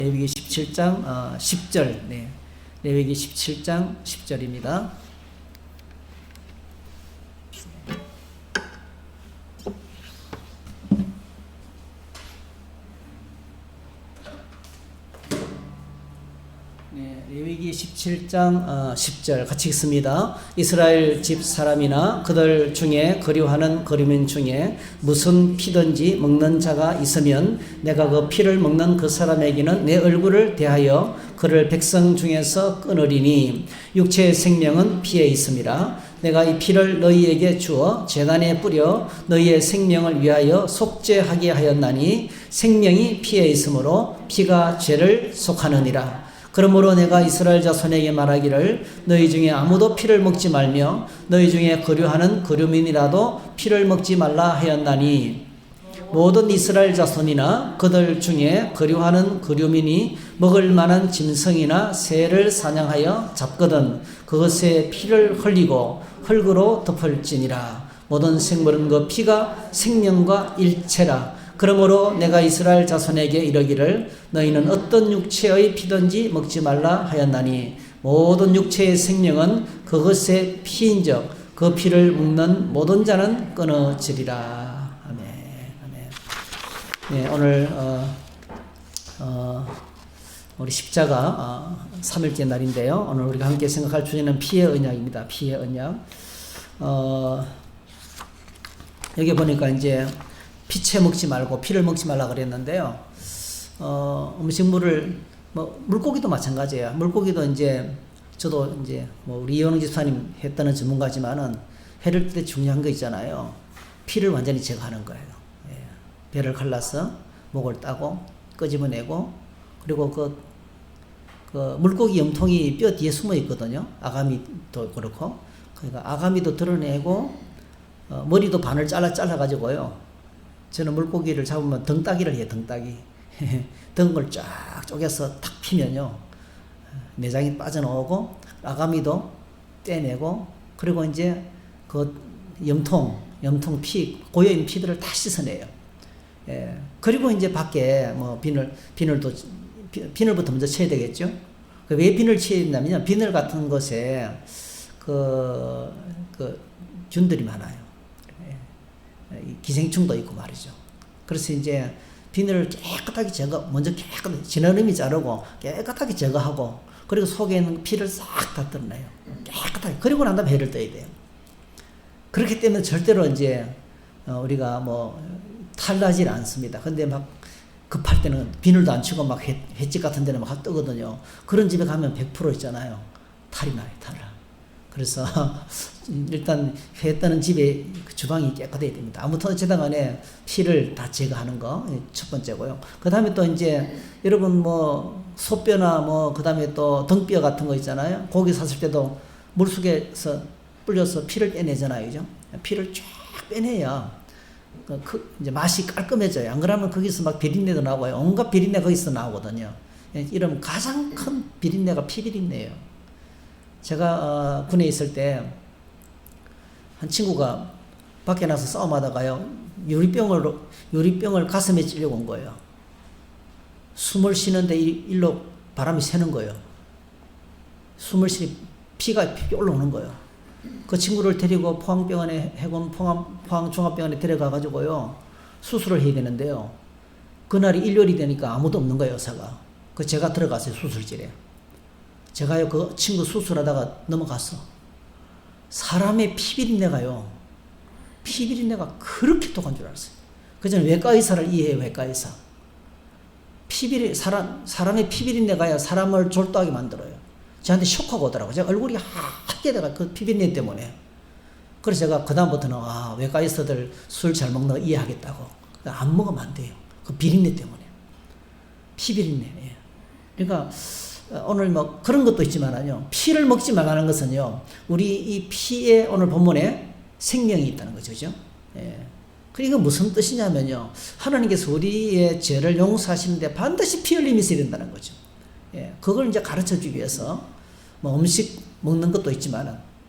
레위기 17장 10절. 네. 레위기 17장 10절입니다. 레위기 17장 10절 같이 읽습니다. 이스라엘 집 사람이나 그들 중에 거류하는 거류민 중에 무슨 피든지 먹는 자가 있으면 내가 그 피를 먹는 그 사람에게는 내 얼굴을 대하여 그를 백성 중에서 끊으리니 육체의 생명은 피에 있음이라. 내가 이 피를 너희에게 주어 제단에 뿌려 너희의 생명을 위하여 속죄하게 하였나니 생명이 피에 있으므로 피가 죄를 속하느니라. 그러므로 내가 이스라엘 자손에게 말하기를 너희 중에 아무도 피를 먹지 말며 너희 중에 거류하는 거류민이라도 피를 먹지 말라 하였나니 모든 이스라엘 자손이나 그들 중에 거류하는 거류민이 먹을 만한 짐승이나 새를 사냥하여 잡거든 그것에 피를 흘리고 흙으로 덮을지니라. 모든 생물은 그 피가 생명과 일체라. 그러므로 내가 이스라엘 자손에게 이르기를 너희는 어떤 육체의 피든지 먹지 말라 하였나니 모든 육체의 생명은 그것의 피인즉 그 피를 먹는 모든 자는 끊어지리라. 아멘. 아멘. 네, 오늘 우리 십자가 3일째 날인데요. 오늘 우리가 함께 생각할 주제는 피의 언약입니다. 피의 언약. 여기 보니까 이제 피채 먹지 말고 피를 먹지 말라 그랬는데요. 음식물을 물고기도 마찬가지예요. 물고기도 이제 저도 이제 우리 이현웅 집사님 했다는 전문가지만은 해를 때 중요한 거 있잖아요. 피를 완전히 제거하는 거예요. 예. 배를 갈라서 목을 따고 끄집어내고 그리고 그 물고기 염통이 뼈 뒤에 숨어 있거든요. 아가미도 그렇고 그러니까 아가미도 드러내고 머리도 반을 잘라가지고요. 저는 물고기를 잡으면 등따기를 해요. 등따기. 등을 쫙 쪼개서 탁 피면요. 내장이 빠져나오고 아가미도 떼내고 그리고 이제 그 염통 피, 고여있는 피들을 다 씻어내요. 예. 그리고 이제 밖에 비늘부터 먼저 쳐야 되겠죠. 왜 비늘 쳐야 된다면요. 비늘 같은 것에 균들이 많아요. 기생충도 있고 말이죠. 그래서 이제 비늘을 깨끗하게 지느러미 자르고 깨끗하게 제거하고 그리고 속에 있는 피를 싹 다 뜯어내요. 깨끗하게. 그리고 난 다음에 배를 떠야 돼요. 그렇기 때문에 절대로 이제 우리가 탈나질 않습니다. 근데 막 급할 때는 비늘도 안 치고 막 횟집 같은 데는 막 뜨거든요. 그런 집에 가면 100% 있잖아요. 탈이 나요, 탈을. 그래서 일단 회 떠는 집에 주방이 깨끗해야 됩니다. 아무튼 어쨌든 간에 피를 다 제거하는 거 첫 번째고요. 그 다음에 또 이제 여러분 소뼈나 그 다음에 또 등뼈 같은 거 있잖아요. 고기 샀을 때도 물속에서 불려서 피를 빼내잖아요. 그죠? 피를 쫙 빼내야 이제 맛이 깔끔해져요. 안 그러면 거기서 막 비린내도 나고요. 온갖 비린내 거기서 나오거든요. 이러면 가장 큰 비린내가 피비린내예요. 제가 군에 있을 때 한 친구가 밖에 나서 싸움하다가요 유리병을 가슴에 찔려고 온 거예요. 숨을 쉬는데 일로 바람이 새는 거예요. 숨을 쉬니 피가 올라오는 거예요. 그 친구를 데리고 포항병원에 포항종합병원에 데려가 가지고요 수술을 해야 되는데요. 그날이 일요일이 되니까 아무도 없는 거예요. 의사가. 제가 들어갔어요. 수술실에. 제가요 그 친구 수술하다가 넘어갔어. 사람의 피비린내가 그렇게 독한 줄 알았어요. 그전에 외과 의사를 이해해요. 외과 의사. 사람의 피비린내가요 사람을 졸도하게 만들어요. 저한테 쇼크가 오더라고요. 제가 얼굴이 하얗게 돼가 그 피비린내 때문에. 그래서 제가 그다음부터는 외과 의사들 술 잘 먹는 거 이해하겠다고. 안 먹으면 안 돼요. 그 비린내 때문에. 피비린내. 예. 그러니까 오늘 그런 것도 있지만요. 피를 먹지 말라는 것은요. 우리 이 피에 오늘 본문에 생명이 있다는 거죠. 그죠? 예. 그러니까 무슨 뜻이냐면요. 하나님께서 우리의 죄를 용서하시는데 반드시 피 흘림이 있어야 된다는 거죠. 예. 그걸 이제 가르쳐 주기 위해서 음식 먹는 것도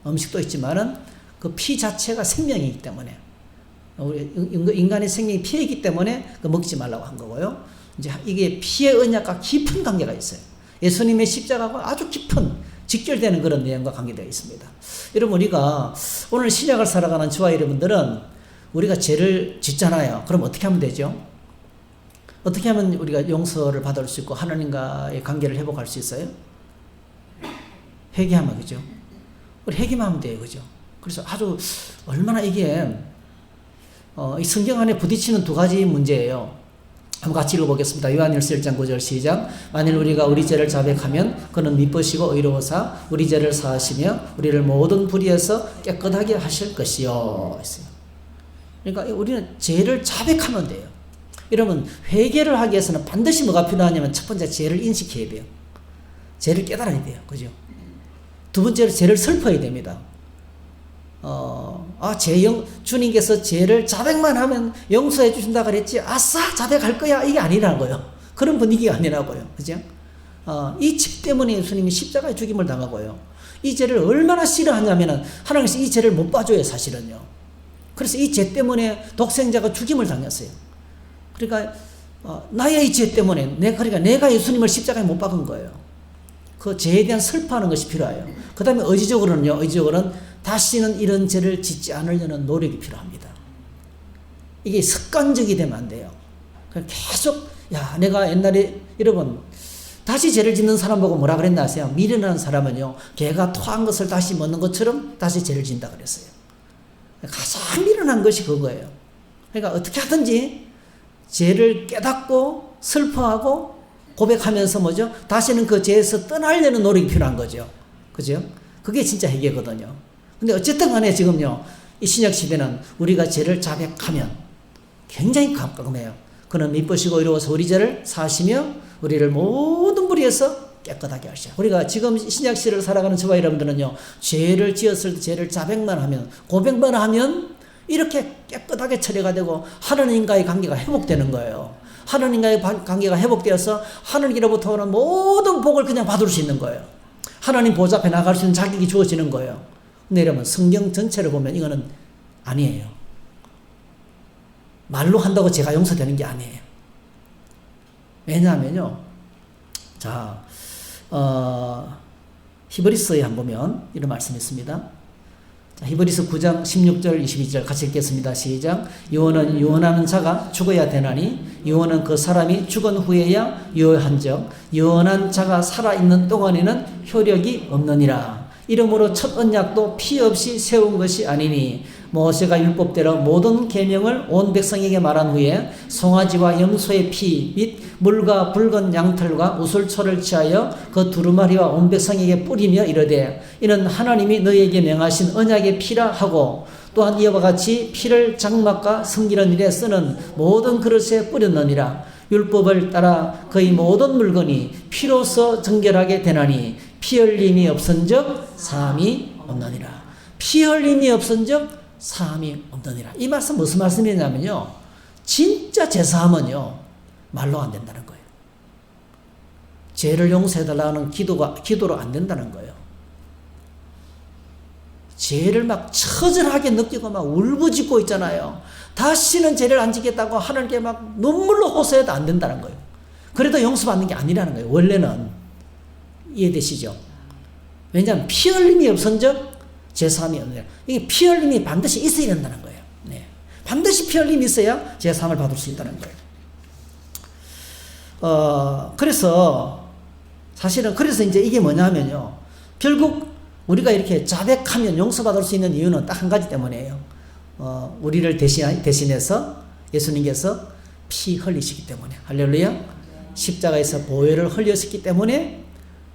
음식도 있지만은 그 피 자체가 생명이기 때문에 우리 인간의 생명이 피이기 때문에 먹지 말라고 한 거고요. 이제 이게 피의 언약과 깊은 관계가 있어요. 예수님의 십자가와 아주 깊은 직결되는 그런 내용과 관계되어 있습니다. 여러분, 우리가 오늘 신약을 살아가는 저와 여러분들은 우리가 죄를 짓잖아요. 그럼 어떻게 하면 되죠? 어떻게 하면 우리가 용서를 받을 수 있고 하나님과의 관계를 회복할 수 있어요? 회개하면, 그죠? 우리 회개만 하면 돼요, 그죠? 그래서 아주 얼마나 이게 이 성경 안에 부딪히는 두 가지 문제예요. 한번 같이 읽어보겠습니다. 요한일서 1장 9절 시작. 만일 우리가 우리 죄를 자백하면 그는 미쁘시고 의로우사 우리 죄를 사하시며 우리를 모든 불의에서 깨끗하게 하실 것이요. 했어요. 그러니까 우리는 죄를 자백하면 돼요. 여러분, 회개를 하기 위해서는 반드시 뭐가 필요하냐면 첫 번째 죄를 인식해야 돼요. 죄를 깨달아야 돼요. 그죠? 두 번째로 죄를 슬퍼야 됩니다. 주님께서 죄를 자백만 하면 용서해 주신다 그랬지, 아싸, 자백할 거야. 이게 아니라는 거예요. 그런 분위기가 아니라고요. 그죠? 이 죄 때문에 예수님이 십자가에 죽임을 당하고요. 이 죄를 얼마나 싫어하냐면은 하나님께서 이 죄를 못 봐줘요, 사실은요. 그래서 이 죄 때문에 독생자가 죽임을 당했어요. 그러니까, 나의 이 죄 때문에, 그러니까 내가 예수님을 십자가에 못 박은 거예요. 그 죄에 대한 슬퍼하는 것이 필요해요. 그 다음에 의지적으로는 다시는 이런 죄를 짓지 않으려는 노력이 필요합니다. 이게 습관적이 되면 안 돼요. 계속, 내가 옛날에, 여러분, 다시 죄를 짓는 사람 보고 뭐라 그랬나 아세요? 미련한 사람은요, 개가 토한 것을 다시 먹는 것처럼 다시 죄를 짓는다 그랬어요. 가장 미련한 것이 그거예요. 그러니까 어떻게 하든지 죄를 깨닫고 슬퍼하고 고백하면서 뭐죠? 다시는 그 죄에서 떠나려는 노력이 필요한 거죠. 그죠? 그게 진짜 회개거든요. 근데 어쨌든 간에 지금요, 이 신약 시대는 우리가 죄를 자백하면 굉장히 깜깜해요. 그는 미쁘시고 의로워서 우리 죄를 사하시며 우리를 모든 불의에서 깨끗하게 하시라. 우리가 지금 신약 시대를 살아가는 저와 여러분들은요, 죄를 지었을 때 죄를 자백만 하면, 고백만 하면 이렇게 깨끗하게 처리가 되고 하나님과의 관계가 회복되는 거예요. 하나님과의 관계가 회복되어서 하나님께로부터 오는 모든 복을 그냥 받을 수 있는 거예요. 하나님 보좌 앞에 나갈 수 있는 자격이 주어지는 거예요. 근데 여러분, 성경 전체를 보면 이거는 아니에요. 말로 한다고 죄가 용서되는 게 아니에요. 왜냐하면요, 자, 히브리서에 한번 보면 이런 말씀이 있습니다. 자, 히브리서 9장 16절 22절 같이 읽겠습니다. 시작. 유언은 유언하는 자가 죽어야 되나니 유언은 그 사람이 죽은 후에야 유언한즉 유언한 자가 살아있는 동안에는 효력이 없느니라. 이러므로 첫 언약도 피 없이 세운 것이 아니니 모세가 율법대로 모든 계명을 온 백성에게 말한 후에 송아지와 염소의 피 및 물과 붉은 양털과 우슬초를 취하여 그 두루마리와 온 백성에게 뿌리며 이르되 이는 하나님이 너희에게 명하신 언약의 피라 하고 또한 이와 같이 피를 장막과 섬기는 일에 쓰는 모든 그릇에 뿌렸느니라. 율법을 따라 거의 모든 물건이 피로서 정결하게 되나니 피 흘림이 없은즉 사함이 없느니라. 피 흘림이 없은즉 사함이 없느니라. 이 말씀 무슨 말씀이냐면요, 진짜 제사함은요 말로 안 된다는 거예요. 죄를 용서해달라는 기도로 안 된다는 거예요. 죄를 막 처절하게 느끼고 막 울부짖고 있잖아요. 다시는 죄를 안 지겠다고 하나님께 막 눈물로 호소해도 안 된다는 거예요. 그래도 용서받는 게 아니라는 거예요. 원래는. 이해되시죠? 왜냐하면 피 흘림이 없은즉 제사함이 없느니라. 이게 피 흘림이 반드시 있어야 된다는 거예요. 네. 반드시 피 흘림이 있어야 제사함을 받을 수 있다는 거예요. 그래서 사실은 그래서 이제 이게 뭐냐면요, 결국 우리가 이렇게 자백하면 용서받을 수 있는 이유는 딱 한 가지 때문이에요. 우리를 대신해서 예수님께서 피 흘리시기 때문에. 할렐루야. 십자가에서 보혈을 흘리셨기 때문에,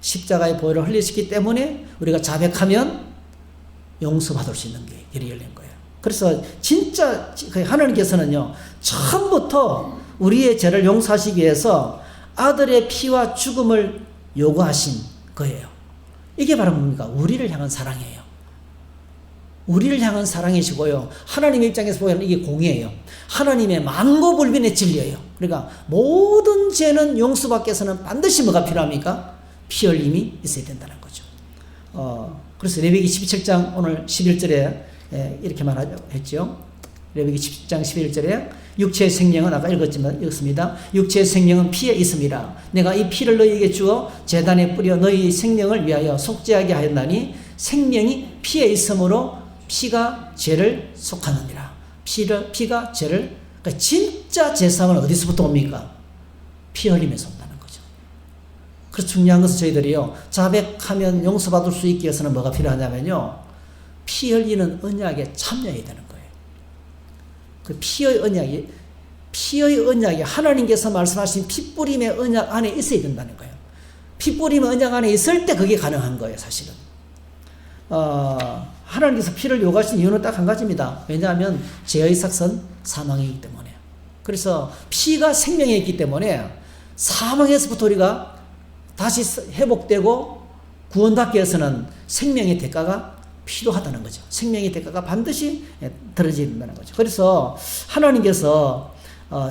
십자가의 보혈을 흘리셨기 때문에 우리가 자백하면 용서받을 수 있는 길이 열린 거예요. 그래서 진짜 하나님께서는요, 처음부터 우리의 죄를 용서하시기 위해서 아들의 피와 죽음을 요구하신 거예요. 이게 바로 뭡니까? 우리를 향한 사랑이에요. 우리를 향한 사랑이시고요, 하나님의 입장에서 보면 이게 공의예요. 하나님의 만고불변의 진리예요. 그러니까 모든 죄는 용서받기 위해서는 반드시 뭐가 필요합니까? 피 흘림이 있어야 된다는 거죠. 그래서 레위기 17장 오늘 11절에 이렇게 말했죠. 레위기 17장 11절에 육체의 생명은 아까 읽었습니다. 육체의 생명은 피에 있습니다. 내가 이 피를 너희에게 주어 제단에 뿌려 너희의 생명을 위하여 속죄하게 하였나니 생명이 피에 있으므로 피가 죄를 속하느니라. 피가 죄를, 그러니까 진짜 제사함은 어디서부터 옵니까? 피 흘림에서 온다는 거죠. 그래서 중요한 것은 저희들이요, 자백하면 용서받을 수 있기 위해서는 뭐가 필요하냐면요, 피 흘리는 언약에 참여해야 되는 거예요. 그 피의 언약이 하나님께서 말씀하신 피 뿌림의 언약 안에 있어야 된다는 거예요. 피 뿌림의 언약 안에 있을 때 그게 가능한 거예요, 사실은. 하나님께서 피를 요구하신 이유는 딱 한 가지입니다. 왜냐하면 죄의 삭선 사망이기 때문에. 그래서 피가 생명에 있기 때문에 사망에서부터 우리가 다시 회복되고 구원받기 위해서는 생명의 대가가 필요하다는 거죠. 생명의 대가가 반드시 들어져야 된다는 거죠. 그래서 하나님께서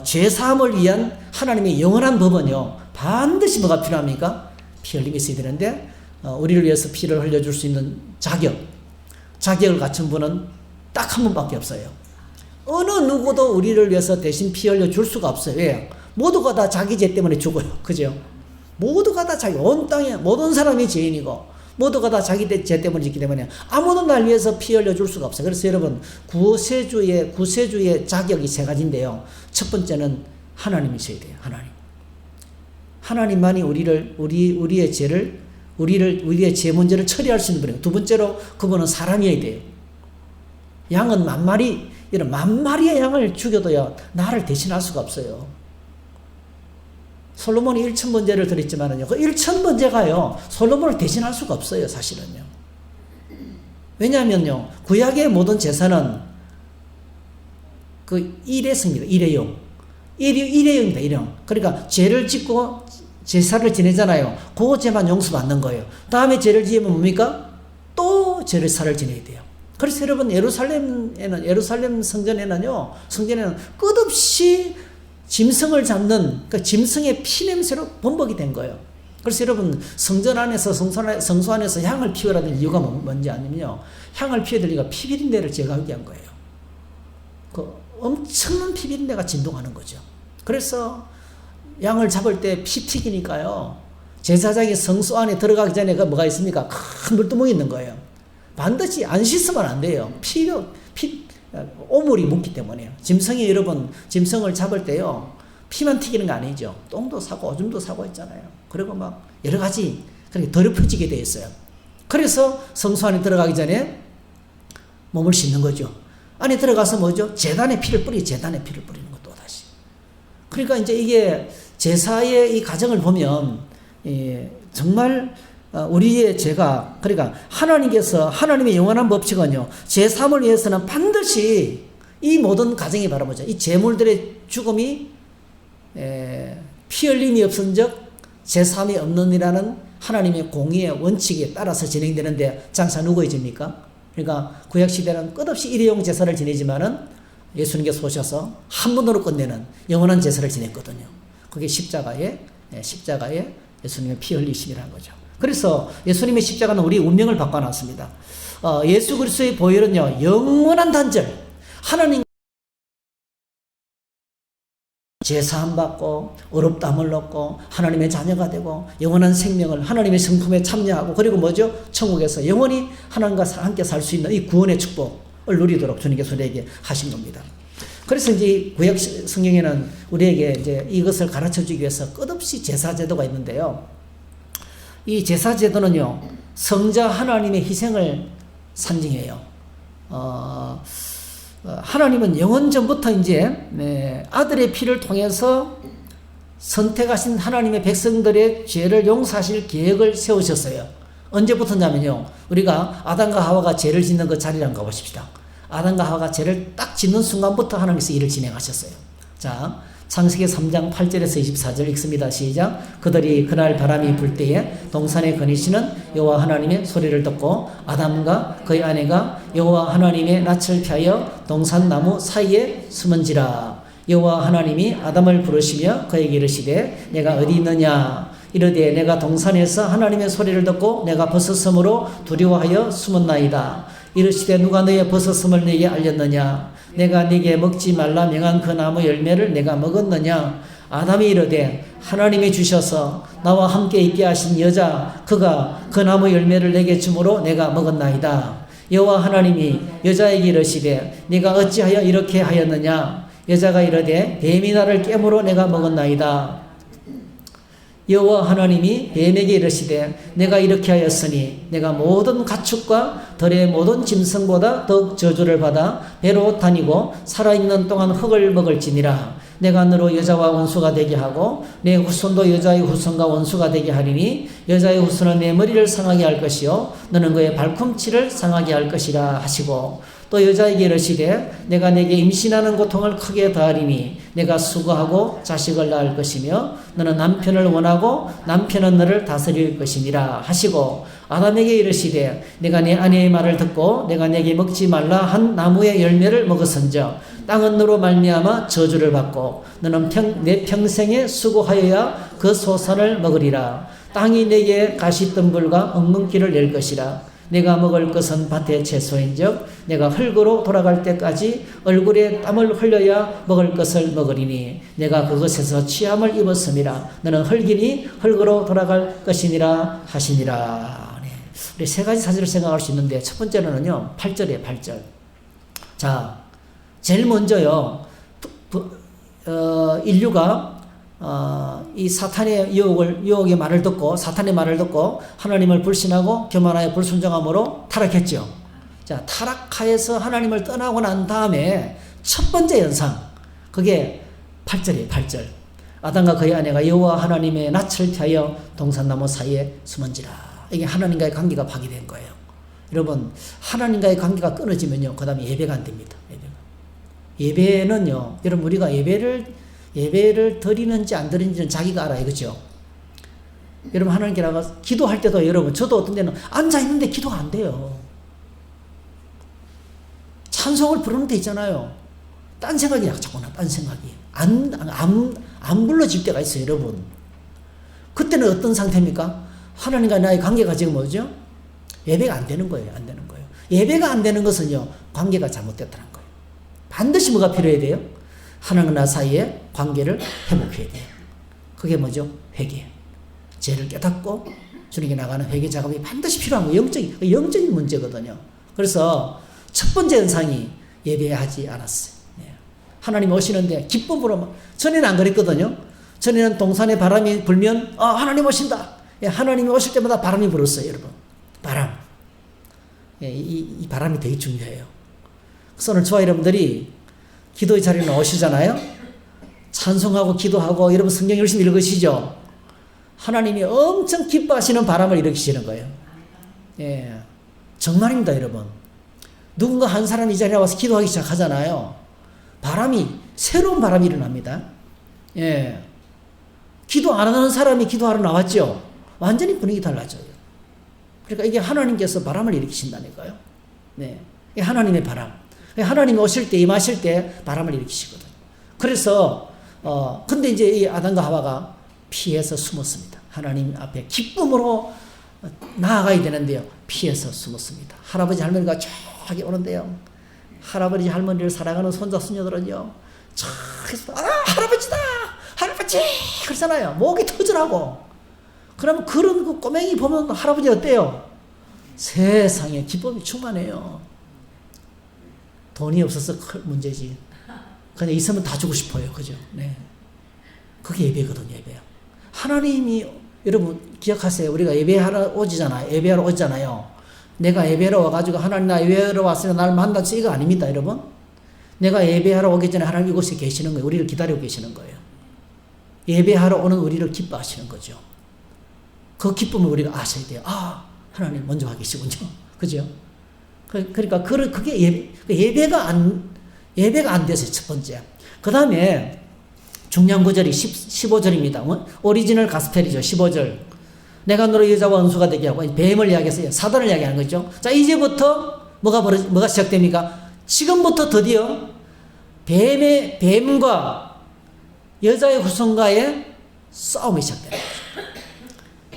죄사함을 위한 하나님의 영원한 법은요, 반드시 뭐가 필요합니까? 피 흘림이 있어야 되는데, 우리를 위해서 피를 흘려줄 수 있는 자격을 갖춘 분은 딱 한 분밖에 없어요. 어느 누구도 우리를 위해서 대신 피 흘려줄 수가 없어요. 왜? 모두가 다 자기 죄 때문에 죽어요. 그죠? 모두가 다 온 땅에 모든 사람이 죄인이고 모두가 다 자기 죄 때문에 짓기 때문에 아무도 날 위해서 피 흘려줄 수가 없어요. 그래서 여러분, 구세주의 자격이 세 가지인데요. 첫 번째는 하나님이셔야 돼요. 하나님만이 우리의 죄 문제를 처리할 수 있는 분이에요. 두 번째로 그분은 사람이어야 돼요. 양은 이런 만 마리의 양을 죽여도요, 나를 대신할 수가 없어요. 솔로몬이 1,000번제를 드렸지만은요, 그 1,000번제가요, 솔로몬을 대신할 수가 없어요, 사실은요. 왜냐하면요, 구약의 모든 제사는 그 일회성입니다. 일회용입니다, 일회용. 그러니까 죄를 짓고 제사를 지내잖아요. 그 죄만 용서받는 거예요. 다음에 죄를 지으면 뭡니까? 또 제사를 지내야 돼요. 그래서 여러분, 예루살렘 성전에는 끝없이 짐승을 잡는, 그 짐승의 피냄새로 범벅이 된 거예요. 그래서 여러분, 성전 안에서, 성소 안에서 향을 피워야 될 이유가 뭔지 아니면요, 향을 피워야 될 이유가 피비린내를 제거하기 위한 거예요. 그 엄청난 피비린내가 진동하는 거죠. 그래서 양을 잡을 때 피 튀기니까요, 제사장이 성소 안에 들어가기 전에 그 뭐가 있습니까? 큰 물두멍이 있는 거예요. 반드시 안 씻으면 안 돼요. 오물이 묻기 때문에요. 짐승을 잡을 때요, 피만 튀기는 거 아니죠. 똥도 사고 오줌도 사고 있잖아요. 그리고 막 여러 가지 그렇게 더럽혀지게 돼 있어요. 그래서 성소 안에 들어가기 전에 몸을 씻는 거죠. 안에 들어가서 뭐죠? 제단에 피를 뿌리는 것도 다시. 그러니까 이제 이게 제사의 이 과정을 보면 정말 우리의 죄가, 그러니까 하나님의 영원한 법칙은요, 제3을 위해서는 반드시 이 모든 과정이 바로 뭐죠? 이 제물들의 죽음이 피 흘림이 없은즉 제3이 없느니라는 하나님의 공의의 원칙에 따라서 진행되는데, 장사 누구 해줍니까? 그러니까 구약시대는 끝없이 일회용 제사를 지내지만은 예수님께서 오셔서 한 번으로 끝내는 영원한 제사를 지냈거든요. 그게 십자가에 예수님의 피 흘리심이라는 거죠. 그래서 예수님의 십자가는 우리 운명을 바꿔놨습니다. 예수 그리스도의 보혈은요, 영원한 단절, 하나님 제사함 받고 의롭다함을 얻고 하나님의 자녀가 되고 영원한 생명을, 하나님의 성품에 참여하고, 그리고 뭐죠? 천국에서 영원히 하나님과 함께 살 수 있는 이 구원의 축복을 누리도록 주님께서 우리에게 하신 겁니다. 그래서 이제 구약 성경에는 우리에게 이제 이것을 가르쳐 주기 위해서 끝없이 제사 제도가 있는데요. 이 제사 제도는요, 성자 하나님의 희생을 상징해요. 하나님은 영원 전부터 이제 아들의 피를 통해서 선택하신 하나님의 백성들의 죄를 용서하실 계획을 세우셨어요. 언제부터냐면요, 우리가 아담과 하와가 죄를 짓는 그 자리를 한번 가보십시다. 아담과 하와가 죄를 딱 짓는 순간부터 하나님께서 일을 진행하셨어요. 자, 창세기 3장 8절에서 24절 읽습니다. 시작. 그들이 그날 바람이 불 때에 동산에 거니시는 여호와 하나님의 소리를 듣고 아담과 그의 아내가 여호와 하나님의 낯을 피하여 동산 나무 사이에 숨은지라. 여호와 하나님이 아담을 부르시며 그에게 이르시되 내가 어디 있느냐. 이르되 내가 동산에서 하나님의 소리를 듣고 내가 벗었으므로 두려워하여 숨었나이다. 이르시되 누가 너의 벗었음을 내게 알렸느냐. 내가 네게 먹지 말라 명한 그 나무 열매를 내가 먹었느냐? 아담이 이르되 하나님이 주셔서 나와 함께 있게 하신 여자 그가 그 나무 열매를 내게 주므로 내가 먹었나이다. 여호와 하나님이 여자에게 이르시되 네가 어찌하여 이렇게 하였느냐? 여자가 이르되 뱀이 나를 깨물어 내가 먹었나이다. 여호와 하나님이 뱀에게 이르시되 내가 이렇게 하였으니 내가 모든 가축과 들의 모든 짐승보다 더욱 저주를 받아 배로 다니고 살아있는 동안 흙을 먹을지니라. 내가 너로 여자와 원수가 되게 하고 내 후손도 여자의 후손과 원수가 되게 하리니 여자의 후손은 내 머리를 상하게 할 것이요 너는 그의 발꿈치를 상하게 할 것이라 하시고 또 여자에게 이르시되 내가 내게 임신하는 고통을 크게 더하리니 내가 수고하고 자식을 낳을 것이며 너는 남편을 원하고 남편은 너를 다스릴 것이니라 하시고 아담에게 이르시되 내가 내 아내의 말을 듣고 내가 내게 먹지 말라 한 나무의 열매를 먹었은즉 땅은 너로 말미암아 저주를 받고 너는 내 평생에 수고하여야 그 소산을 먹으리라. 땅이 내게 가시덤불과 엉겅퀴를 낼 것이라. 내가 먹을 것은 밭의 채소인즉 내가 흙으로 돌아갈 때까지 얼굴에 땀을 흘려야 먹을 것을 먹으리니 내가 그것에서 취함을 입었음이라. 너는 흙이니 흙으로 돌아갈 것이니라 하시니라. 네. 우리 세 가지 사실을 생각할 수 있는데 첫 번째는요 8절이에요. 8절. 자, 제일 먼저요 인류가 이 사탄의 유혹의 말을 듣고 사탄의 말을 듣고 하나님을 불신하고 교만하여 불순종함으로 타락했죠. 자, 타락하여서 하나님을 떠나고 난 다음에 첫 번째 현상 그게 8절이에요. 8절. 아담과 그의 아내가 여호와 하나님의 낯을 피하여 동산나무 사이에 숨은지라. 이게 하나님과의 관계가 파괴된 거예요. 여러분 하나님과의 관계가 끊어지면요 그 다음에 예배가 안 됩니다. 예배는요 여러분 우리가 예배를 드리는지 안 드리는지는 자기가 알아요. 그죠? 여러분 하나님께 나가서 기도할 때도 여러분 저도 어떤 데는 앉아있는데 기도가 안 돼요. 찬송을 부르는 데 있잖아요. 딴 생각이 자꾸 나. 딴 생각이 안 불러질 때가 있어요. 여러분 그때는 어떤 상태입니까? 하나님과 나의 관계가 지금 뭐죠? 예배가 안 되는 거예요. 안 되는 거예요. 예배가 안 되는 것은요 관계가 잘못됐다는 거예요. 반드시 뭐가 필요해야 돼요? 하나님과 나 사이에 관계를 회복해야 돼요. 그게 뭐죠? 회개. 죄를 깨닫고 주님께 나가는 회개 작업이 반드시 필요한 거예요. 영적인 문제거든요. 그래서 첫 번째 현상이 예배하지 않았어요. 하나님 오시는데 기쁨으로 전에는 안 그랬거든요. 전에는 동산에 바람이 불면 하나님 오신다. 하나님이 오실 때마다 바람이 불었어요. 여러분 바람. 이 바람이 되게 중요해요. 그래서 오늘 저와 여러분들이 기도의 자리에 오시잖아요. 찬송하고 기도하고 여러분 성경 열심히 읽으시죠. 하나님이 엄청 기뻐하시는 바람을 일으키시는 거예요. 예, 정말입니다. 여러분 누군가 한 사람이 이 자리에 와서 기도하기 시작하잖아요. 새로운 바람이 일어납니다. 예, 기도 안 하는 사람이 기도하러 나왔죠. 완전히 분위기 달라져요. 그러니까 이게 하나님께서 바람을 일으키신다니까요. 네, 이게 하나님의 바람. 하나님이 오실 때 임하실 때 바람을 일으키시거든요. 그래서 근데 이제 이 아담과 하와가 피해서 숨었습니다. 하나님 앞에 기쁨으로 나아가야 되는데요. 피해서 숨었습니다. 할아버지 할머니가 저기 오는데요. 할아버지 할머니를 사랑하는 손자 손녀들은요. 저기서 할아버지다! 할아버지! 그러잖아요. 목이 터져나고. 그러면 그런 그 꼬맹이 보면 할아버지 어때요? 세상에 기쁨이 충만해요. 돈이 없어서 큰 문제지. 그냥 있으면 다 주고 싶어요. 그죠? 네. 그게 예배거든요, 예배야. 하나님이, 여러분, 기억하세요. 우리가 예배하러 오잖아요. 내가 예배하러 와가지고 하나님 나 예배하러 왔으니 나를 만나서 이거 아닙니다, 여러분. 내가 예배하러 오기 전에 하나님 이곳에 계시는 거예요. 우리를 기다리고 계시는 거예요. 예배하러 오는 우리를 기뻐하시는 거죠. 그 기쁨을 우리가 아셔야 돼요. 하나님 먼저 와 계시군요. 그죠? 그러니까 그게 예배가 안 됐어요. 첫 번째. 그 다음에 중요한 구절이 15절입니다. 오리지널 가스펠이죠. 15절. 내가 너로 여자와 원수가 되게 하고 뱀을 이야기해서 사단을 이야기하는 거죠. 자, 이제부터 뭐가 시작됩니까? 지금부터 드디어 뱀과 여자의 후손과의 싸움이 시작됩니다.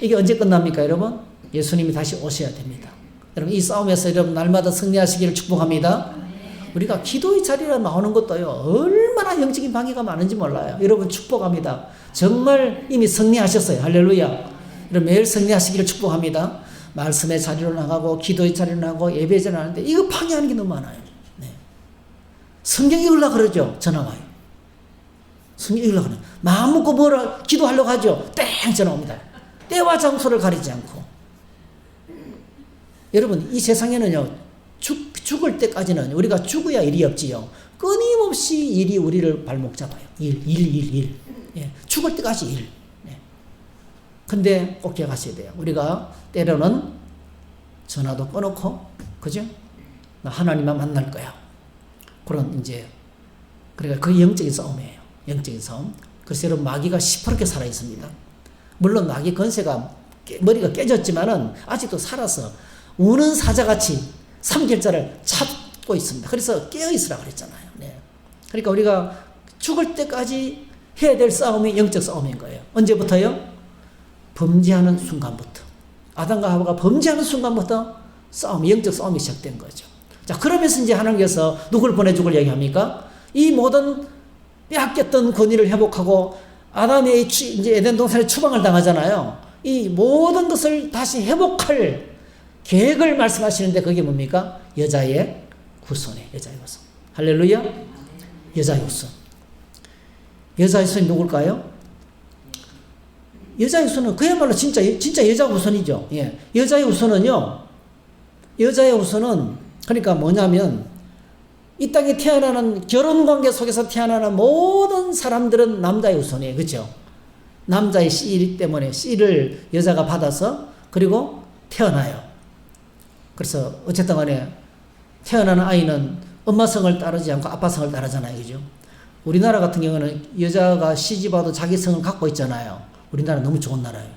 이게 언제 끝납니까, 여러분? 예수님이 다시 오셔야 됩니다. 여러분, 이 싸움에서 여러분 날마다 승리하시기를 축복합니다. 우리가 기도의 자리에 나오는 것도요, 얼마나 영적인 방해가 많은지 몰라요. 여러분 축복합니다. 정말 이미 승리하셨어요. 할렐루야. 여러분 매일 승리하시기를 축복합니다. 말씀의 자리로 나가고 기도의 자리로 나가고 예배 자리로 나가는데 이거 방해하는 게 너무 많아요. 네. 성경 읽으려고 그러죠. 전화 와요. 성경 읽으려고 그러죠. 마음 먹고 뭐라 기도하려고 하죠. 땡 전화 옵니다. 때와 장소를 가리지 않고. 여러분 이 세상에는요, 죽을 때까지는 우리가 죽어야 일이 없지요. 끊임없이 일이 우리를 발목 잡아요. 일. 예, 죽을 때까지 일. 예. 근데 꼭 기억하셔야 돼요. 우리가 때로는 전화도 꺼놓고, 그죠? 나 하나님만 만날 거야. 그런 이제, 그러니까 그 영적인 싸움이에요. 영적인 싸움. 그래서 여러분 마귀가 시퍼렇게 살아 있습니다. 물론 마귀 건세가 머리가 깨졌지만은 아직도 살아서 우는 사자같이 3개월자를 찾고 있습니다. 그래서 깨어있으라 그랬잖아요. 네. 그러니까 우리가 죽을 때까지 해야 될 싸움이 영적 싸움인 거예요. 언제부터요? 범죄하는 순간부터. 아담과 하와가 범죄하는 순간부터 영적 싸움이 시작된 거죠. 자, 그러면서 이제 하나님께서 누굴 보내주길 얘기합니까? 이 모든 빼앗겼던 권위를 회복하고 아담이 이제 에덴 동산에 추방을 당하잖아요. 이 모든 것을 다시 회복할 계획을 말씀하시는데 그게 뭡니까? 여자의 후손이에요. 여자의 후손. 할렐루야. 여자의 후손. 여자의 후손이 누굴까요? 여자의 후손은 그야말로 진짜 여자 후손이죠. 예. 여자의 후손은요. 여자의 후손은 그러니까 뭐냐면 이 땅에 태어나는 결혼관계 속에서 태어나는 모든 사람들은 남자의 후손이에요. 그렇죠? 남자의 씨 때문에 씨를 여자가 받아서 그리고 태어나요. 그래서 어쨌든 간에 태어나는 아이는 엄마 성을 따르지 않고 아빠 성을 따르잖아요. 그죠? 우리나라 같은 경우는 여자가 시집와도 자기 성을 갖고 있잖아요. 우리나라 너무 좋은 나라예요.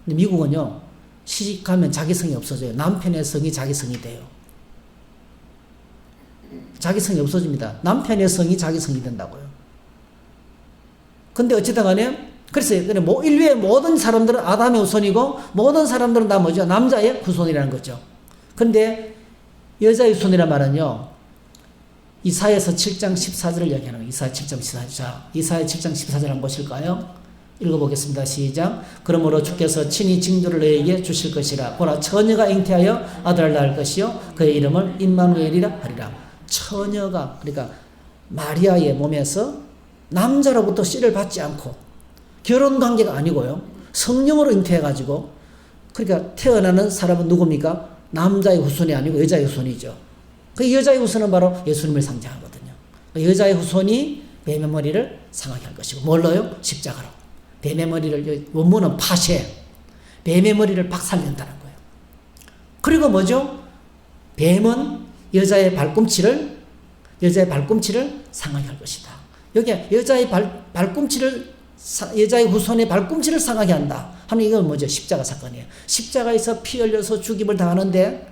근데 미국은요, 시집가면 자기 성이 없어져요. 남편의 성이 자기 성이 돼요. 자기 성이 없어집니다. 남편의 성이 자기 성이 된다고요. 근데 어쨌든 간에 그래서 인류의 모든 사람들은 아담의 후손이고 모든 사람들은 다 뭐죠? 남자의 후손이라는 거죠. 근데 여자의 후손이란 말은요, 이사야서 7장 14절을 얘기하는 거예요. 이사야 7장 14절. 자, 이사야 7장 14절 한번 보실까요? 읽어보겠습니다. 시작. 그러므로 주께서 친히 징조를 너에게 주실 것이라. 보라, 처녀가 잉태하여 아들을 낳을 것이요 그의 이름을 임마누엘이라 하리라. 처녀가, 그러니까 마리아의 몸에서 남자로부터 씨를 받지 않고 결혼 관계가 아니고요, 성령으로 잉태해가지고, 그러니까 태어나는 사람은 누굽니까? 남자의 후손이 아니고 여자의 후손이죠. 그 여자의 후손은 바로 예수님을 상징하거든요. 그 여자의 후손이 뱀의 머리를 상하게 할 것이고, 뭘로요? 십자가로. 뱀의 머리를, 원문은 파쇄, 뱀의 머리를 박살낸다는 거예요. 그리고 뭐죠? 뱀은 여자의 발꿈치를 상하게 할 것이다. 여기 여자의 여자의 후손의 발꿈치를 상하게 한다 하는 이건 뭐죠? 십자가 사건이에요. 십자가에서 피 흘려서 죽임을 당하는데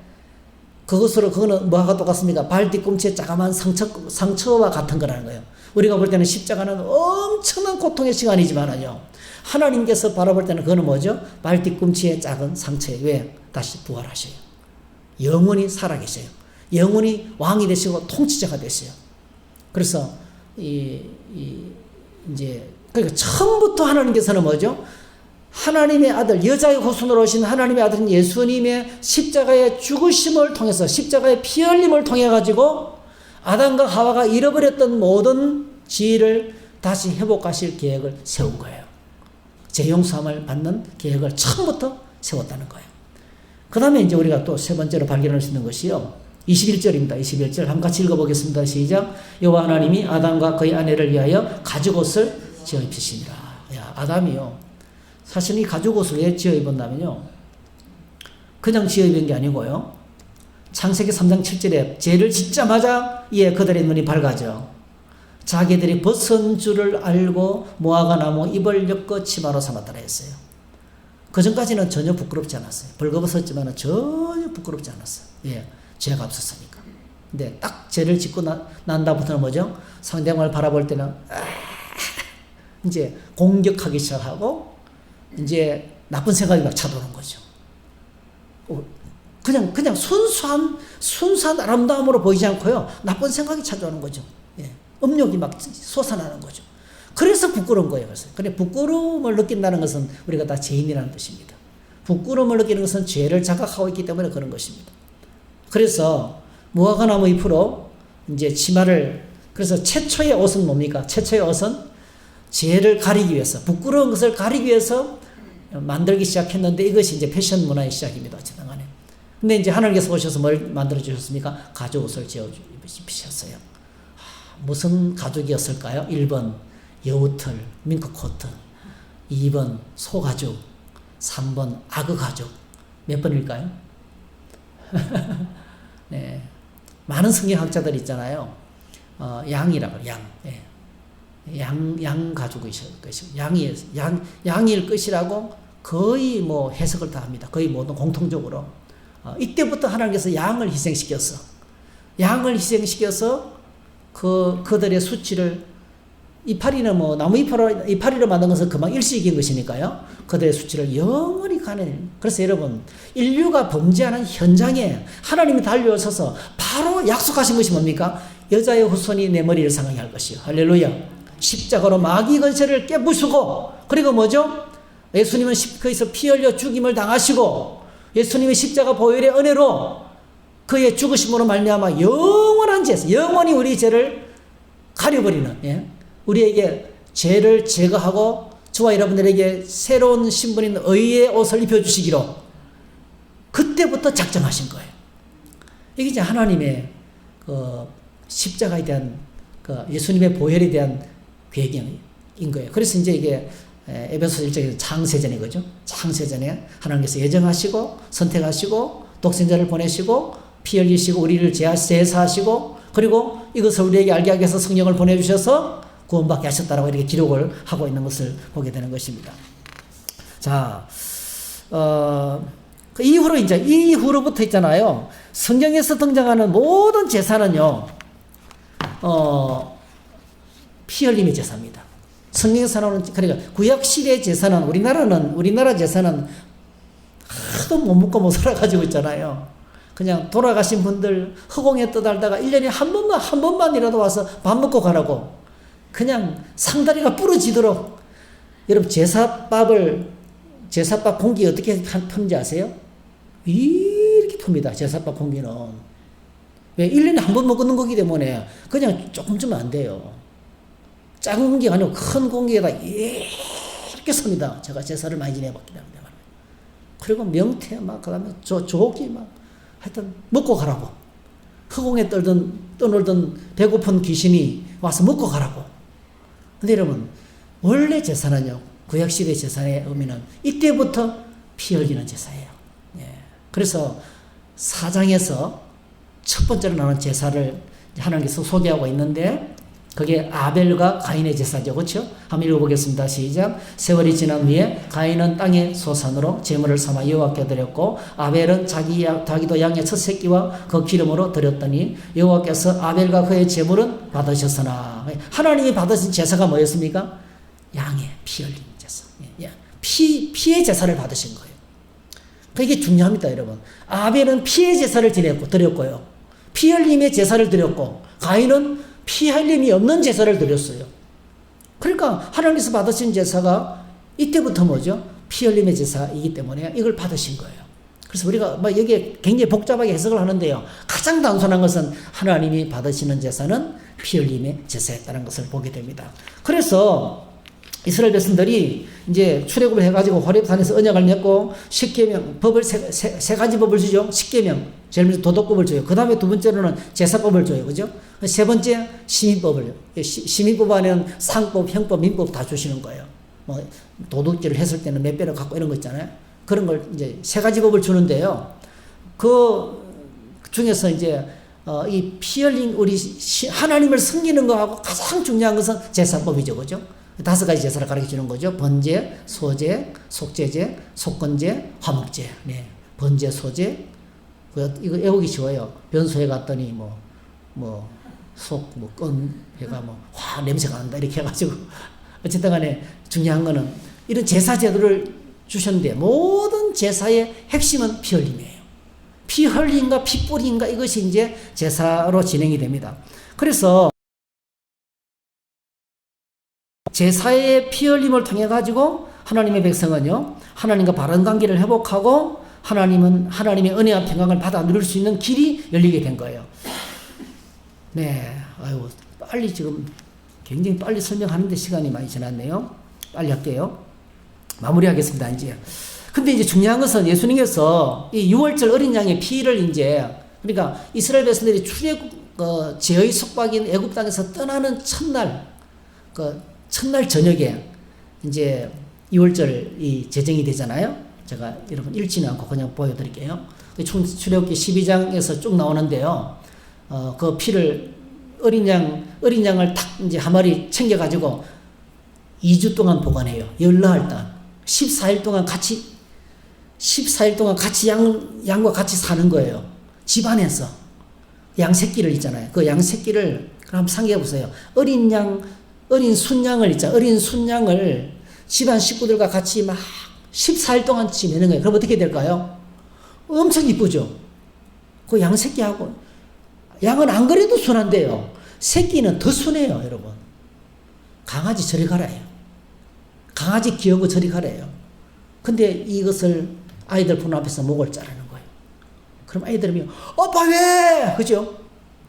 그거는 뭐가 똑같습니까? 발 뒤꿈치에 자그마한 상처와 같은 거라는 거예요. 우리가 볼 때는 십자가는 엄청난 고통의 시간이지만은요, 하나님께서 바라볼 때는 그거는 뭐죠? 발 뒤꿈치에 작은 상처에 왜? 다시 부활하셔요. 영원히 살아계셔요. 영원히 왕이 되시고 통치자가 되셔요. 그래서 이제 그러니까 처음부터 하나님께서는 뭐죠? 하나님의 아들, 여자의 후손으로 오신 하나님의 아들인 예수님의 십자가의 죽으심을 통해서, 십자가의 피 흘림을 통해 가지고 아담과 하와가 잃어버렸던 모든 지위를 다시 회복하실 계획을 세운 거예요. 재용서함을 받는 계획을 처음부터 세웠다는 거예요. 그 다음에 이제 우리가 또 세 번째로 발견할 수 있는 것이요, 21절입니다. 21절 한번 같이 읽어보겠습니다. 시작. 여호와 하나님이 아담과 그의 아내를 위하여 가죽옷을 지어 입히시니라. 야, 아담이요, 사실 이 가죽옷을 왜 지어 입었냐면요, 그냥 지어 입은 게 아니고요, 창세기 3장 7절에 죄를 짓자마자 이에 그들의 눈이 밝아져 자기들이 벗은 줄을 알고 무화과 나무 잎을 엮어 치마로 삼았다라 했어요. 그 전까지는 전혀 부끄럽지 않았어요. 벌거벗었지만 전혀 부끄럽지 않았어요. 예, 죄가 없었으니까. 근데 딱 죄를 짓고 난 다음부터는 뭐죠? 상대방을 바라볼 때는 이제 공격하기 시작하고 이제 나쁜 생각이 막 차도는 거죠. 그냥 순수한 아름다움으로 보이지 않고요. 나쁜 생각이 찾아오는 거죠. 예. 음욕이 막 솟아나는 거죠. 그래서 부끄러운 거예요. 그래, 부끄러움을 느낀다는 것은 우리가 다 죄인이라는 뜻입니다. 부끄러움을 느끼는 것은 죄를 자각하고 있기 때문에 그런 것입니다. 그래서 무화과나무 잎으로 이제 치마를, 그래서 최초의 옷은 뭡니까? 최초의 옷은 죄를 가리기 위해서, 부끄러운 것을 가리기 위해서 만들기 시작했는데 이것이 이제 패션 문화의 시작입니다. 어쨌든 간에. 근데 이제 하나님께서 오셔서 뭘 만들어 주셨습니까? 가죽 옷을 지어 입히셨어요. 무슨 가죽이었을까요? 1번 여우털, 밍크 코트, 2번 소가죽, 3번 악어 가죽. 몇 번일까요? 네. 많은 성경학자들이 있잖아요. 양이라고, 양. 예. 양 가죽이실 것이고, 양일 것이라고 거의 뭐 해석을 다 합니다. 거의 모든 공통적으로. 이때부터 하나님께서 양을 희생시켜서 그들의 수치를, 이파리는 뭐 나무 이파리로 만든 것은 금방 일시적인 것이니까요. 그들의 수치를 영원히 가는. 그래서 여러분, 인류가 범죄하는 현장에 하나님이 달려오셔서 바로 약속하신 것이 뭡니까? 여자의 후손이 내 머리를 상하게 할 것이요. 할렐루야. 십자가로 마귀 권세를 깨부수고, 그리고 뭐죠? 예수님은 거기서 피 흘려 죽임을 당하시고, 예수님의 십자가 보혈의 은혜로 그의 죽으심으로 말미암아 영원한 죄에서, 영원히 우리 죄를 가려버리는, 예? 우리에게 죄를 제거하고 저와 여러분들에게 새로운 신분인 의의 옷을 입혀주시기로 그때부터 작정하신 거예요. 이게 이제 하나님의 그 십자가에 대한, 그 예수님의 보혈에 대한 계획인 거예요. 그래서 이제 이게 에베소 1장에서 창세전인 거죠. 창세전에 하나님께서 예정하시고 선택하시고 독생자를 보내시고 피 흘리시고 우리를 제사하시고, 그리고 이것을 우리에게 알게 하기 위해서 성령을 보내주셔서 구원받게 하셨다라고 이렇게 기록을 하고 있는 것을 보게 되는 것입니다. 자, 그 이후로부터 있잖아요. 성경에서 등장하는 모든 제사는요, 피 흘림의 제사입니다. 성경에서 나오는, 그러니까 구약시대의 제사는, 우리나라 제사는 하도 못 먹고 못 살아가지고 있잖아요. 그냥 돌아가신 분들 허공에 떠달다가 1년에 한 번만이라도 와서 밥 먹고 가라고. 그냥 상다리가 부러지도록. 여러분, 제사밥 공기 어떻게 푸는지 아세요? 이렇게 풉니다. 제사밥 공기는. 왜? 1년에 한 번 먹는 거기 때문에 그냥 조금 주면 안 돼요. 작은 공기가 아니고 큰 공기에다 이렇게 씁니다. 제가 제사를 많이 지내봤기 때문에. 그리고 명태 그 다음에 조기 하여튼 먹고 가라고. 허공에 떠놀던 배고픈 귀신이 와서 먹고 가라고. 근데 여러분, 원래 제사는요, 구약시대 제사의 의미는 이때부터 피 흘리는 제사예요. 예. 그래서 4장에서 첫 번째로 나오는 제사를 하나님께서 소개하고 있는데, 그게 아벨과 가인의 제사죠. 그렇죠? 한번 읽어보겠습니다. 시작. 세월이 지난 후에 가인은 땅의 소산으로 제물을 삼아 여호와께 드렸고, 아벨은 자기도 양의 첫 새끼와 그 기름으로 드렸더니 여호와께서 아벨과 그의 제물은 받으셨으나, 하나님이 받으신 제사가 뭐였습니까? 양의 피 흘린 제사. 피의 제사를 받으신 거예요. 그게 중요합니다, 여러분. 아벨은 피의 제사를 드렸고요. 피 흘림의 제사를 드렸고, 가인은 피 흘림이 없는 제사를 드렸어요. 그러니까 하나님께서 받으신 제사가 이때부터 뭐죠? 피 흘림의 제사이기 때문에 이걸 받으신 거예요. 그래서 우리가 여기에 굉장히 복잡하게 해석을 하는데요. 가장 단순한 것은 하나님이 받으시는 제사는 피 흘림의 제사였다는 것을 보게 됩니다. 그래서 이스라엘 백성들이 이제 출애굽을 해가지고 호렙산에서 언약을 맺고 10계명 법을 세 가지 법을 주죠. 10계명 제일 먼저 도덕법을 줘요. 그 다음에 두 번째로는 제사법을 줘요. 그죠? 세 번째 시민법을, 시민법 안에는 상법, 형법, 민법 다 주시는 거예요. 뭐 도둑질을 했을 때는 몇 배를 갖고 이런 거 있잖아요. 그런 걸 이제 세 가지 법을 주는데요. 그 중에서 이제 이 피 흘린 우리 하나님을 섬기는 거하고 가장 중요한 것은 제사법이죠. 그죠? 5가지 제사를 가르쳐 주는 거죠. 번제, 소제, 속죄제, 속건제, 화목제. 네. 번제, 소제. 이거 외우기 쉬워요. 변소에 갔더니 건 해가 냄새가 난다. 이렇게 해가지고. 어쨌든 간에 중요한 거는 이런 제사 제도를 주셨는데 모든 제사의 핵심은 피 흘림이에요. 피 흘림과 피 뿌림과 이것이 이제 제사로 진행이 됩니다. 그래서 제사의 피 흘림을 통해 가지고 하나님의 백성은요, 하나님과 바른 관계를 회복하고 하나님의 은혜와 평강을 받아 누릴 수 있는 길이 열리게 된 거예요. 네, 아유, 빨리 지금 굉장히 빨리 설명하는데 시간이 많이 지났네요. 빨리 할게요. 마무리하겠습니다, 이제. 근데 이제 중요한 것은 예수님께서 이 6월절 어린 양의 피를 이제, 그러니까 이스라엘 백성들이 제의 속박인 애굽 땅에서 떠나는 첫날 저녁에 이제 2월절이 제정이 되잖아요. 제가 여러분 읽지는 않고 그냥 보여드릴게요. 출애굽기 12장에서 쭉 나오는데요. 그 피를 어린 양을 탁 이제 한 마리 챙겨가지고 2주 동안 보관해요. 열나흘 동안. 14일 동안 같이 양과 같이 사는 거예요. 집 안에서. 양 새끼를 있잖아요. 그 양 새끼를 그럼 상기해 보세요. 어린 순양을 집안 식구들과 같이 막 14일 동안 지내는 거예요. 그럼 어떻게 될까요? 엄청 이쁘죠? 그 양 새끼하고, 양은 안 그래도 순한데요. 새끼는 더 순해요, 여러분. 강아지 저리 가라요. 강아지 귀여고 저리 가래요. 근데 이것을 아이들 보는 앞에서 목을 자르는 거예요. 그럼 아이들이 오빠 왜? 그죠?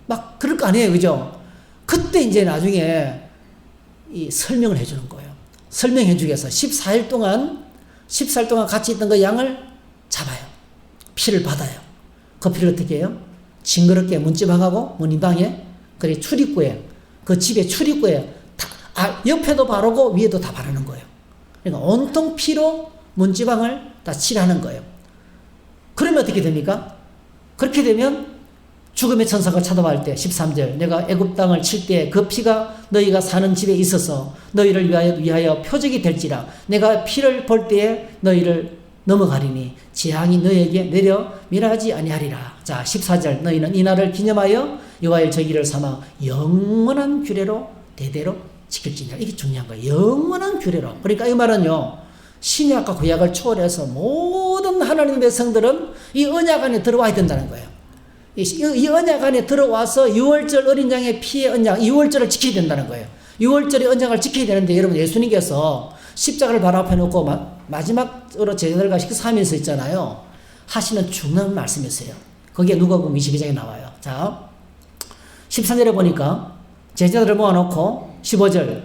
막 그럴 거 아니에요, 그죠? 그때 이제 나중에 이 설명을 해주는 거예요. 설명해 주기 위해서 14일 동안 같이 있던 그 양을 잡아요. 피를 받아요. 그 피를 어떻게 해요? 징그럽게 문지방하고 문이방에, 그리고 출입구에, 그 집의 출입구에 옆에도 바르고 위에도 다 바르는 거예요. 그러니까 온통 피로 문지방을 다 칠하는 거예요. 그러면 어떻게 됩니까? 그렇게 되면 죽음의 천사가 찾아갈 때 13절 내가 애굽 땅을 칠 때 그 피가 너희가 사는 집에 있어서 너희를 위하여 표적이 될지라 내가 피를 볼 때에 너희를 넘어가리니 재앙이 너희에게 내려 멸하지 아니하리라. 자 14절 너희는 이 날을 기념하여 여호와의 절기를 삼아 영원한 규례로 대대로 지킬지니라. 이게 중요한 거예요. 영원한 규례로. 그러니까 이 말은요, 신약과 구약을 초월해서 모든 하나님의 백성들은 이 언약 안에 들어와야 된다는 거예요. 이 언약 안에 들어와서 6월절 어린 양의 피의 언약, 6월절을 지켜야 된다는 거예요. 6월절의 언약을 지켜야 되는데 여러분 예수님께서 십자가를 바로 앞에 놓고 마지막으로 제자들과 식사하면서 있잖아요. 하시는 중요한 말씀이었어요. 거기에 누가복음 22장에 나와요. 자, 13절에 보니까 제자들을 모아놓고 15절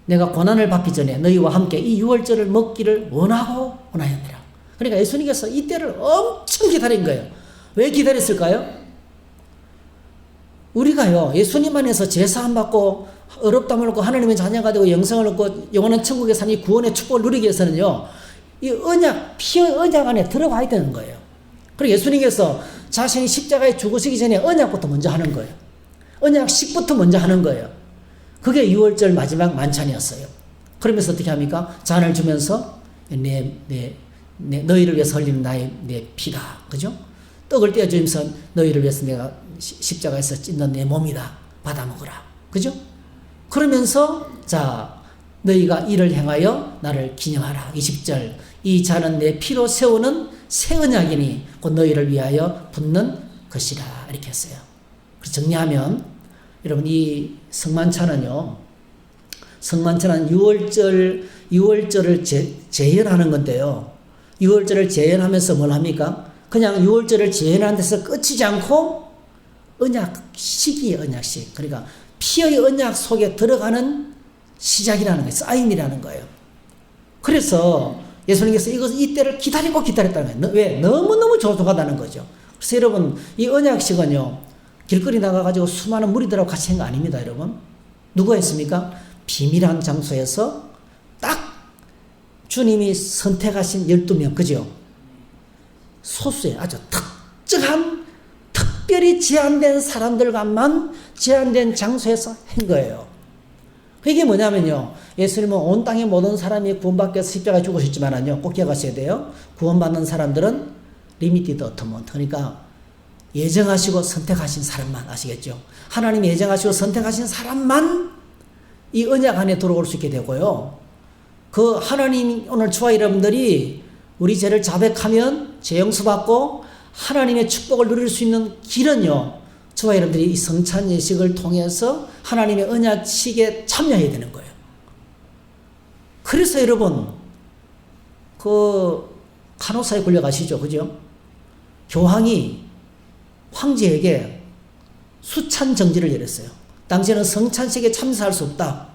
내가 고난을 받기 전에 너희와 함께 이 6월절을 먹기를 원하였느라. 그러니까 예수님께서 이때를 엄청 기다린 거예요. 왜 기다렸을까요? 우리가요 예수님 안에서 제사 안 받고 어렵다 말고 하나님의 자녀가 되고 영생을 얻고 영원한 천국에 사는 이 구원의 축복을 누리기 위해서는요 이 피의 언약 안에 들어가야 되는 거예요. 그리고 예수님께서 자신이 십자가에 죽으시기 전에 언약부터 먼저 하는 거예요. 언약식부터 먼저 하는 거예요. 그게 6월절 마지막 만찬이었어요. 그러면서 어떻게 합니까? 잔을 주면서 너희를 위해서 흘리는 내 피다. 그죠? 떡을 떼어주면서 너희를 위해서 내가 십자가에서 찢는 내 몸이다. 받아 먹으라. 그죠? 그러면서 자 너희가 이를 행하여 나를 기념하라. 20절 이 잔은 내 피로 세우는 새 언약이니 곧 너희를 위하여 붓는 것이라. 이렇게 했어요. 그래서 정리하면 여러분 이 성만찬은 6월절을 재현하는 건데요. 6월절을 재현하면서 뭘 합니까? 그냥 6월절을 재현하는 데서 끝이지 않고 언약식이에요. 언약식. 그러니까 피의 언약 속에 들어가는 시작이라는 거예요. 사인이라는 거예요. 그래서 예수님께서 이때를 기다렸다는 거예요. 왜? 너무너무 조속하다는 거죠. 그래서 여러분 이 언약식은요 길거리 나가가지고 수많은 무리들하고 같이 한 거 아닙니다, 여러분. 누가 했습니까? 비밀한 장소에서 딱 주님이 선택하신 12명, 그죠? 소수의 아주 특별히 제한된 사람들과만 제한된 장소에서 한 거예요. 이게 뭐냐면요. 예수님은 온 땅의 모든 사람이 구원받기 위해서 십자가에 죽으셨지만요. 꼭 기억하셔야 돼요. 구원받는 사람들은 리미티드 어토먼트. 그러니까 예정하시고 선택하신 사람만, 아시겠죠? 하나님이 예정하시고 선택하신 사람만 이 언약 안에 들어올 수 있게 되고요. 하나님 오늘 저와 여러분들이 우리 죄를 자백하면 죄 용서받고 하나님의 축복을 누릴 수 있는 길은요, 저와 여러분들이 이 성찬 예식을 통해서 하나님의 언약식에 참여해야 되는 거예요. 그래서 여러분, 간호사에 끌려가시죠. 그죠? 교황이 황제에게 수찬 정지를 내렸어요. 당신은 성찬식에 참석할 수 없다.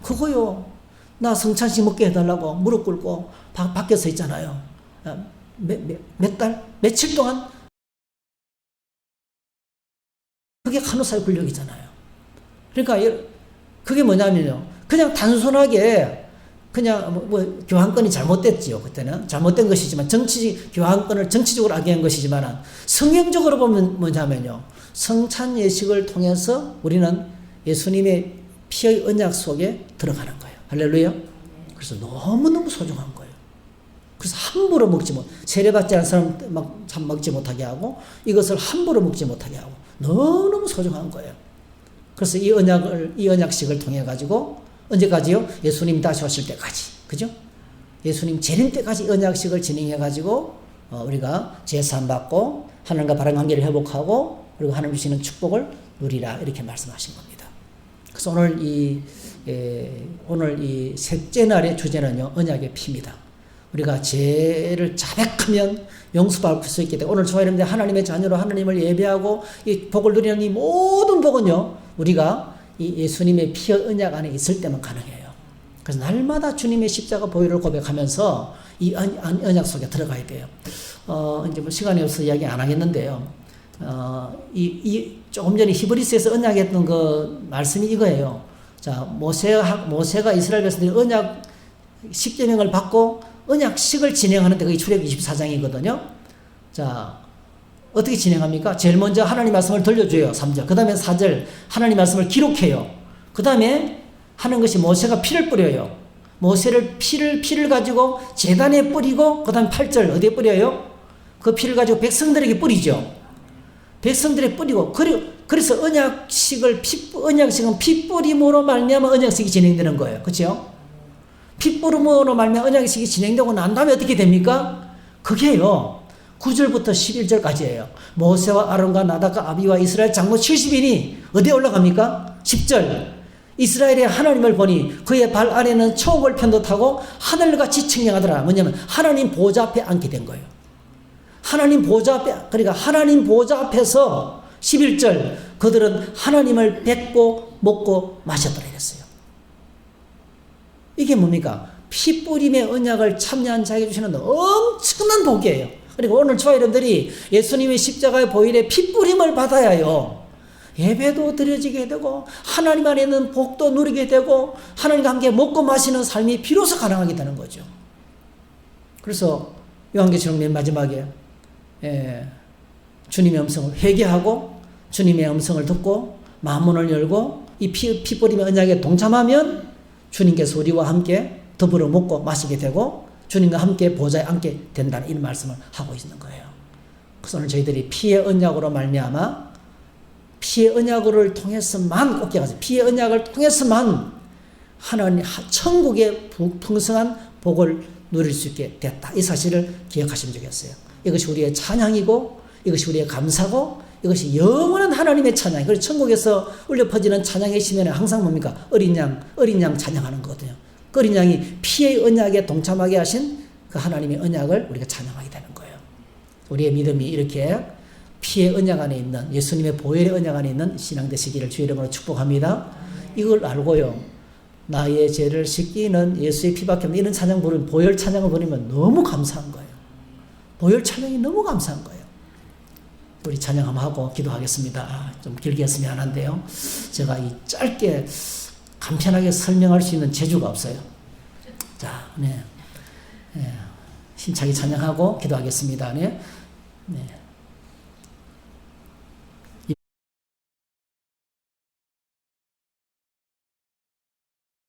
그거요, 나 성찬식 먹게 해달라고 무릎 꿇고 밖에 서 있잖아요. 몇 달? 며칠 동안? 그게 간호사의 권력이잖아요. 그러니까 그게 뭐냐면요, 그냥 단순하게 그냥 교환권이 잘못됐지요. 그때는 잘못된 것이지만 교환권을 정치적으로 악용한 것이지만 성경적으로 보면 뭐냐면요, 성찬 예식을 통해서 우리는 예수님의 피의 언약 속에 들어가는 거예요. 할렐루야. 그래서 너무너무 소중한 거예요. 그래서 함부로 세례받지 않은 사람 참 먹지 못하게 하고, 이것을 함부로 먹지 못하게 하고, 너무너무 소중한 거예요. 그래서 이 언약식을 통해 가지고 언제까지요? 예수님 다시 오실 때까지. 그죠? 예수님 재림 때까지 언약식을 진행해 가지고 우리가 제사함 받고 하나님과 바른 관계를 회복하고, 그리고 하나님 주시는 축복을 누리라, 이렇게 말씀하신 겁니다. 그래서 오늘 이 셋째 날의 주제는요, 언약의 피입니다. 우리가 죄를 자백하면 용서받을 수 있기 때문에 오늘 저와 여러분들 하나님의 자녀로 하나님을 예배하고 이 복을 누리는 이 모든 복은요, 우리가 이 예수님의 피의 언약 안에 있을 때만 가능해요. 그래서 날마다 주님의 십자가 보혈을 고백하면서 이 언약 속에 들어가야 돼요. 이제 시간이 없어서 이야기 안 하겠는데요. 조금 전에 히브리스에서 언약했던 그 말씀이 이거예요. 자, 모세가 이스라엘 백성들이 언약 10계명을 받고 언약식을 진행하는데 그게 출애굽 24장이거든요. 자, 어떻게 진행합니까? 제일 먼저 하나님 말씀을 들려줘요. 3절. 그 다음에 4절 하나님 말씀을 기록해요. 그 다음에 하는 것이 모세가 피를 뿌려요. 피를 가지고 제단에 뿌리고, 그 다음에 8절 어디에 뿌려요? 그 피를 가지고 백성들에게 뿌리죠. 백성들에 뿌리고, 그래서 언약식은 피 뿌림으로 말미암아 언약식이 진행되는 거예요. 그렇죠? 피 뿌림으로 말미암아 언약식이 진행되고 난 다음에 어떻게 됩니까? 그게요, 9절부터 11절까지예요. 모세와 아론과 나답과 아비와 이스라엘 장로 70인이 어디에 올라갑니까? 10절. 이스라엘의 하나님을 보니 그의 발 아래는 초옥을 편듯하고 하늘같이 청량하더라. 뭐냐면 하나님 보좌 앞에 앉게 된 거예요. 하나님 보좌 앞에서 11절, 그들은 하나님을 뵙고 먹고 마셨더라 이랬어요. 이게 뭡니까? 피 뿌림의 언약을 참여한 자에게 주시는 엄청난 복이에요. 그리고 오늘 저와 여러분들이 예수님의 십자가의 보혈의 피 뿌림을 받아야요, 예배도 드려지게 되고 하나님 안에 있는 복도 누리게 되고 하나님과 함께 먹고 마시는 삶이 비로소 가능하게 되는 거죠. 그래서 요한계시록 맨 마지막에 주님의 음성을 회개하고 주님의 음성을 듣고 마음문을 열고 이 피 뿌림의 언약에 동참하면 주님께서 우리와 함께 더불어 먹고 마시게 되고 주님과 함께 보좌에 앉게 된다는 이런 말씀을 하고 있는 거예요. 그래서 오늘 저희들이 피의 언약으로 말미암아 피의 언약을 통해서만, 꼭 기억하세요. 피의 언약을 통해서만 하나님 천국의 풍성한 복을 누릴 수 있게 됐다. 이 사실을 기억하시면 좋겠어요. 이것이 우리의 찬양이고 이것이 우리의 감사고 이것이 영원한 하나님의 찬양. 그래서 천국에서 울려 퍼지는 찬양의 시면에 항상 뭡니까? 어린 양 찬양하는 거거든요. 그 어린 양이 피의 언약에 동참하게 하신 그 하나님의 언약을 우리가 찬양하게 되는 거예요. 우리의 믿음이 이렇게 피의 언약 안에 있는, 예수님의 보혈의 언약 안에 있는 신앙 되시기를 주의 이름으로 축복합니다. 이걸 알고요, 나의 죄를 씻기는 예수의 피밖에 없는 이런 찬양 부르면, 보혈 찬양을 부르면 너무 감사한 거예요. 보혈 찬양이 너무 감사한 거예요. 우리 찬양 한번 하고 기도하겠습니다. 좀 길게 했으면 미안한데요, 제가 이 짧게 간편하게 설명할 수 있는 재주가 없어요. 자, 힘차게 찬양하고 기도하겠습니다. 네.